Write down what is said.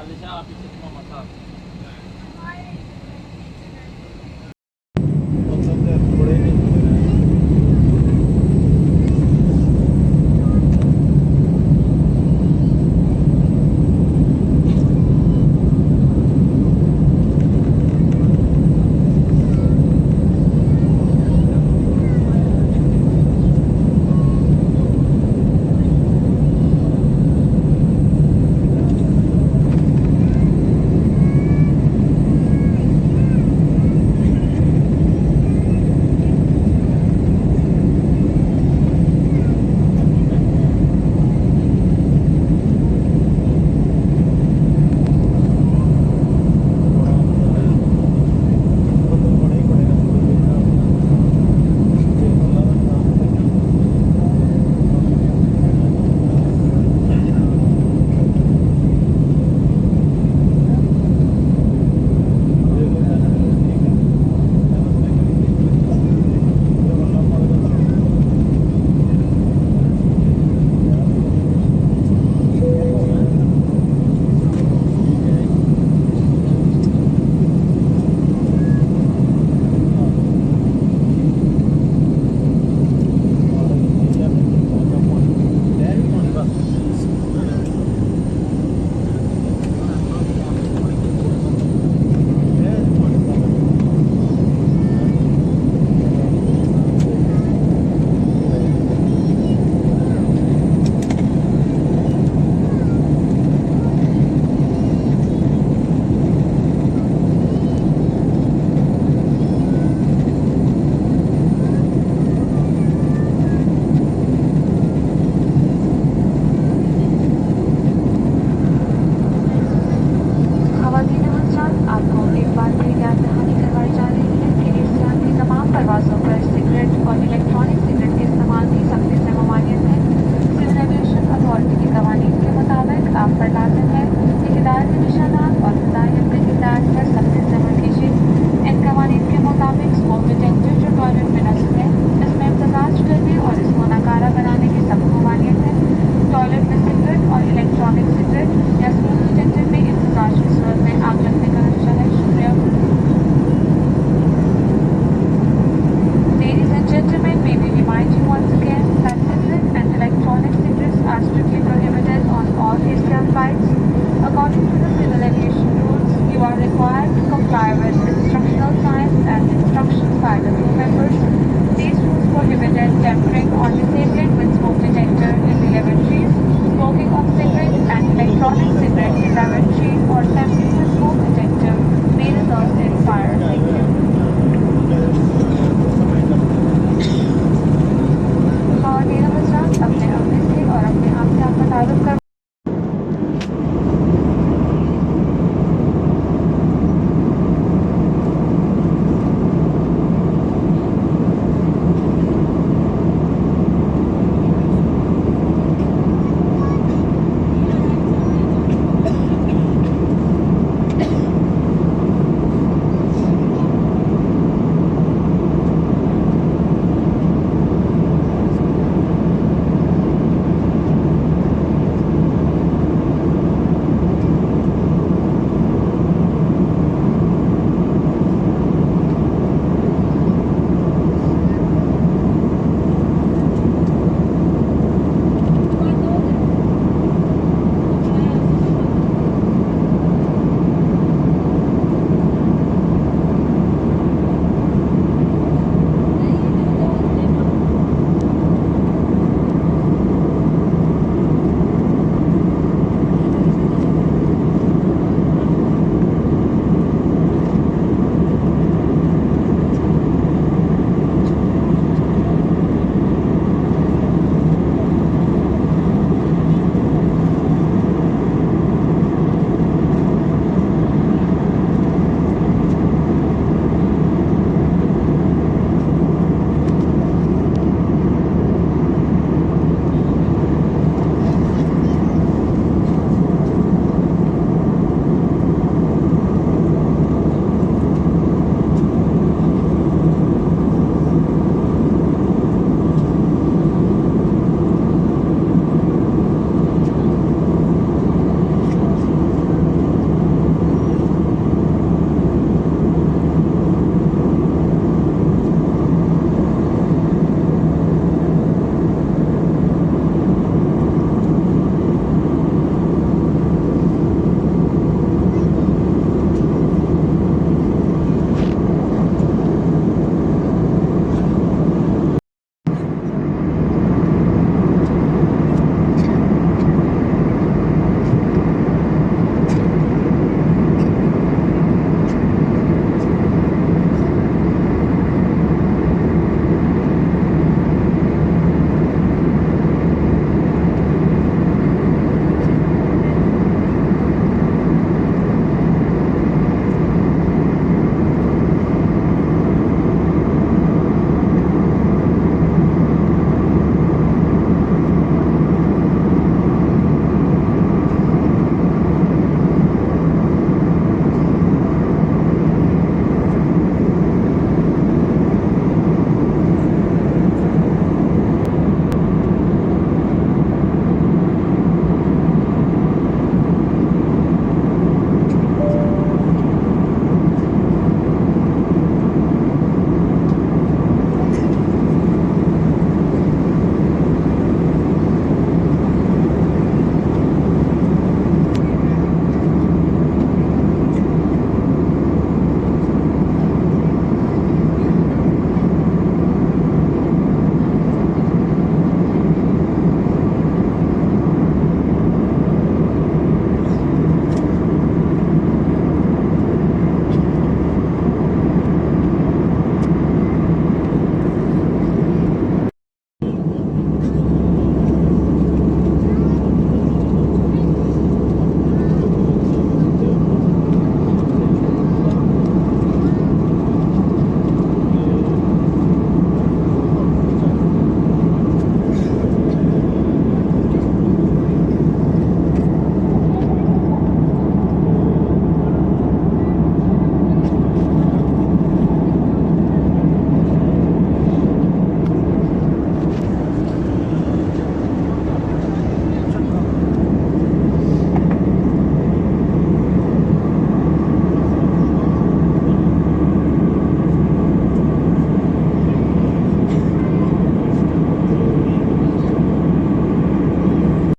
alishapitisha matatu. प्रवासों पर cigarette और electronic cigarette के इस्तेमाल की सख्ती से ममानियत है। सिविल एविएशन अथॉरिटी के कवानीन के मुताबिक आप पर लाजिम है कि हिदायत निशानात और हिदायत के हिदायत पर सख्ती से अमल कीजिए। इन कवानीन के मुताबिक स्मोक डिटेक्टर जो टॉयलेट में नस्ब है, इसमें इम्तजाज करने और इसको नाकारा बनाने की सख्त ममानियत है। टॉयलेट में सिगरेट और इलेक्ट्रॉनिक सिगरेट या स्मोक डिटेक्टर में इम्तजाज की सूरत में आग लगने का खदशा है। शुक्रिया। Ladies and gentlemen, may we remind you once again that cigarettes and electronic cigarettes are strictly prohibited on all ASEAN flights. According to the civil aviation rules, you are required to comply with instructional signs and instructions by the crew members. These rules prohibited tampering or disabling with smoke detector in the lavatories, smoking of cigarettes and electronic cigarettes in lavatories, or tampering with smoke detector may result in fire. Thank you.